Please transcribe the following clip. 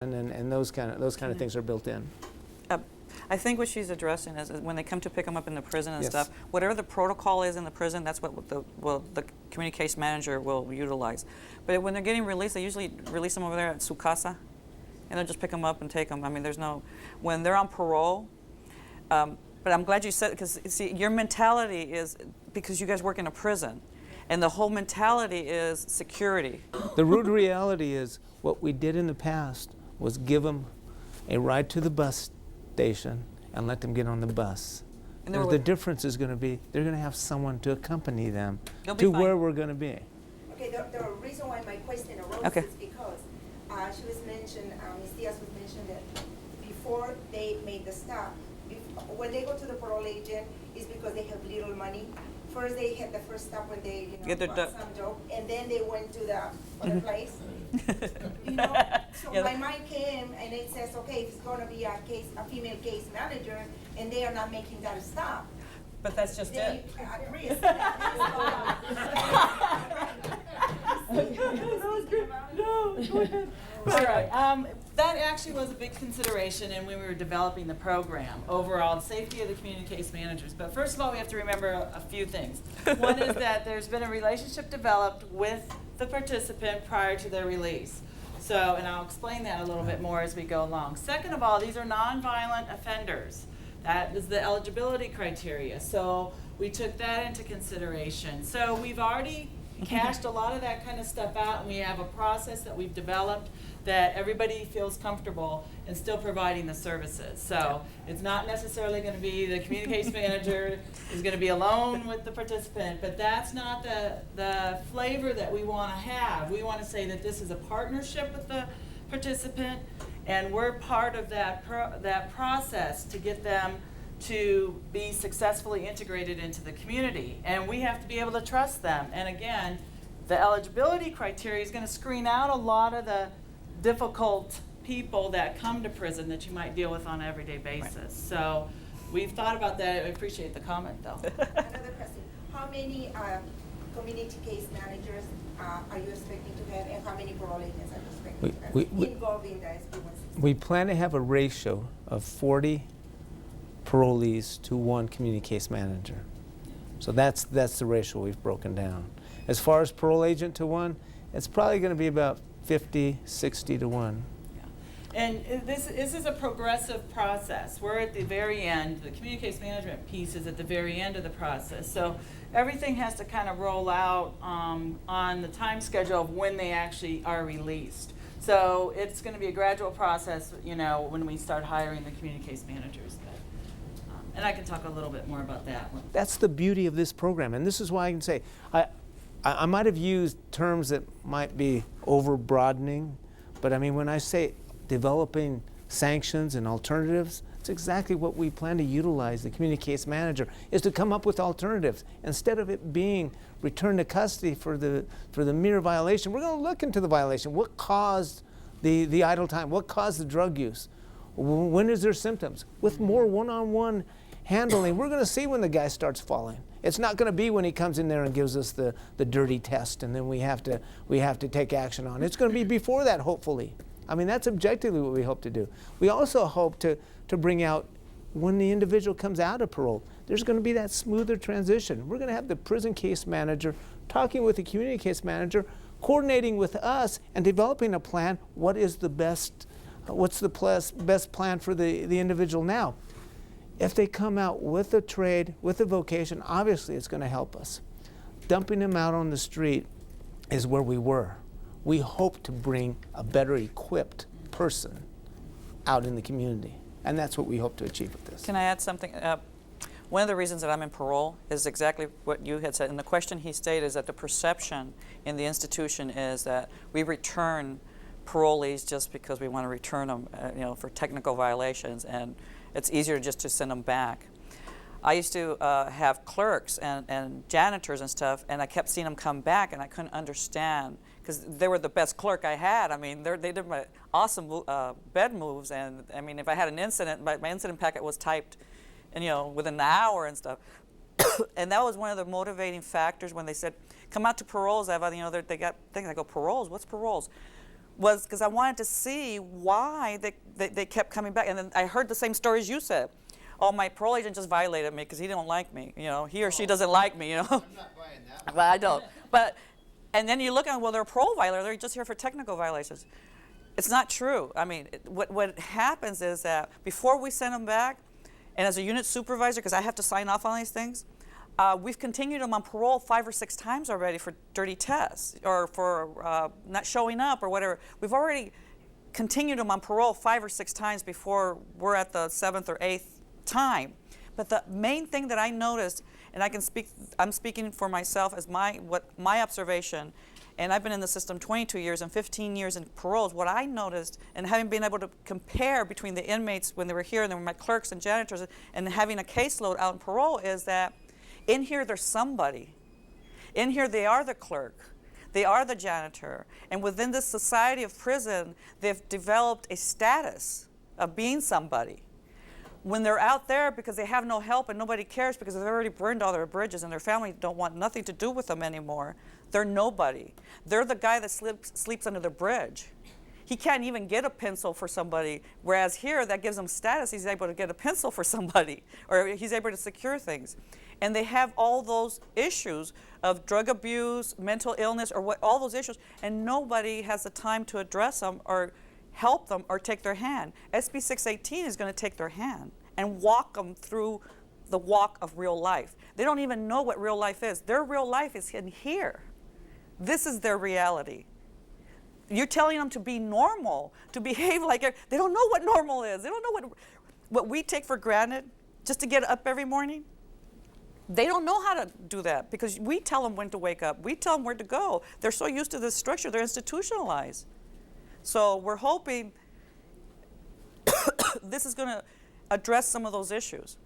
and those kind of things are built in. I think what she's addressing is when they come to pick them up in the prison and Yes. stuff, whatever the protocol is in the prison, that's what the community case manager will utilize. But when they're getting released, they usually release them over there at su casa, and they'll just pick them up and take them. I mean, when they're on parole, but I'm glad you said, because see, your mentality is, because you guys work in a prison, and the whole mentality is security. The rude reality is what we did in the past was give them a ride to the bus station and let them get on the bus. And the difference is going to be they're going to have someone to accompany them to where we're going to be. Okay, the reason why my question arose is because she was mentioned, Ms. Diaz was mentioned that before they made the stop, when they go to the parole agent, it's because they have little money. First, they had the first stop when they bought some dope, and then they went to the other place. So my mind came, and it says, okay, if it's going to be a female case manager, and they are not making that stop. But that's just it. That actually was a big consideration and when we were developing the program, overall, the safety of the community case managers. But first of all, we have to remember a few things. One is that there's been a relationship developed with the participant prior to their release. So, and I'll explain that a little bit more as we go along. Second of all, these are nonviolent offenders. That is the eligibility criteria. So we took that into consideration. So we've already cashed a lot of that kind of stuff out, and we have a process that we've developed that everybody feels comfortable in still providing the services. So it's not necessarily going to be the community case manager is going to be alone with the participant, but that's not the flavor that we want to have. We want to say that this is a partnership with the participant, and we're part of that process to get them to be successfully integrated into the community. And we have to be able to trust them. And again, the eligibility criteria is going to screen out a lot of the difficult people that come to prison that you might deal with on an everyday basis. Right. So we've thought about that. I appreciate the comment, though. Another question. How many community case managers are you expecting to have, and how many parole agents are you expecting to have involved in the SB 160? We plan to have a ratio of 40 parolees to 1 community case manager. So that's the ratio we've broken down. As far as parole agent to 1, it's probably going to be about 50, 60 to 1. Yeah. And this is a progressive process. We're at the very end. The community case management piece is at the very end of the process. So everything has to kind of roll out on the time schedule of when they actually are released. So it's going to be a gradual process, when we start hiring the community case managers. And I can talk a little bit more about that one. That's the beauty of this program, and this is why I can say, I might have used terms that might be over-broadening, but I mean, when I say developing sanctions and alternatives, it's exactly what we plan to utilize. The community case manager is to come up with alternatives. Instead of it being returned to custody for the mere violation, we're going to look into the violation. What caused the idle time? What caused the drug use? When is there symptoms? With more one-on-one handling, we're going to see when the guy starts falling. It's not going to be when he comes in there and gives us the dirty test and then we have to take action on it. It's going to be before that, hopefully. I mean, that's objectively what we hope to do. We also hope to bring out when the individual comes out of parole, there's going to be that smoother transition. We're going to have the prison case manager talking with the community case manager, coordinating with us and developing a plan. What's the best plan for the individual now? If they come out with a trade, with a vocation, obviously it's going to help us. Dumping them out on the street is where we were. We hope to bring a better equipped person out in the community, and that's what we hope to achieve with this. Can I add something? One of the reasons that I'm in parole is exactly what you had said, and the question he stated is that the perception in the institution is that we return parolees just because we want to return them, for technical violations, and it's easier just to send them back. I used to have clerks and janitors and stuff, and I kept seeing them come back, and I couldn't understand because they were the best clerk I had. I mean, they did my awesome bed moves, and I mean, if I had an incident, my incident packet was typed, and within an hour and stuff. And that was one of the motivating factors when they said, "Come out to paroles, Eva." They got things. I go, "Paroles? What's paroles?" was because I wanted to see why they kept coming back. And then I heard the same stories you said. Oh, my parole agent just violated me because he didn't like me. You know, he or she doesn't like me, you know. I'm not buying that one. Well, I don't. But, and then you look at, well, they're a parole violator. They're just here for technical violations. It's not true. I mean, what happens is that before we send them back, and as a unit supervisor, because I have to sign off on these things, we've continued them on parole 5 or 6 times already for dirty tests or for not showing up or whatever. We've already continued them on parole 5 or 6 times before we're at the 7th or 8th time. But the main thing that I noticed, and I'm speaking for myself as my observation, and I've been in the system 22 years and 15 years in paroles, what I noticed, and having been able to compare between the inmates when they were here and they were my clerks and janitors and having a caseload out in parole is that in here there's somebody. In here they are the clerk. They are the janitor. And within this society of prison, they've developed a status of being somebody. When they're out there because they have no help and nobody cares because they've already burned all their bridges and their family don't want nothing to do with them anymore, they're nobody. They're the guy that sleeps under the bridge. He can't even get a pencil for somebody, whereas here that gives him status. He's able to get a pencil for somebody, or he's able to secure things. And they have all those issues of drug abuse, mental illness, or all those issues, and nobody has the time to address them or help them or take their hand. SB 618 is going to take their hand and walk them through the walk of real life. They don't even know what real life is. Their real life is in here. This is their reality. You're telling them to be normal, to behave like they don't know what normal is. They don't know what we take for granted just to get up every morning. They don't know how to do that because we tell them when to wake up. We tell them where to go. They're so used to this structure, they're institutionalized. So we're hoping this is going to address some of those issues.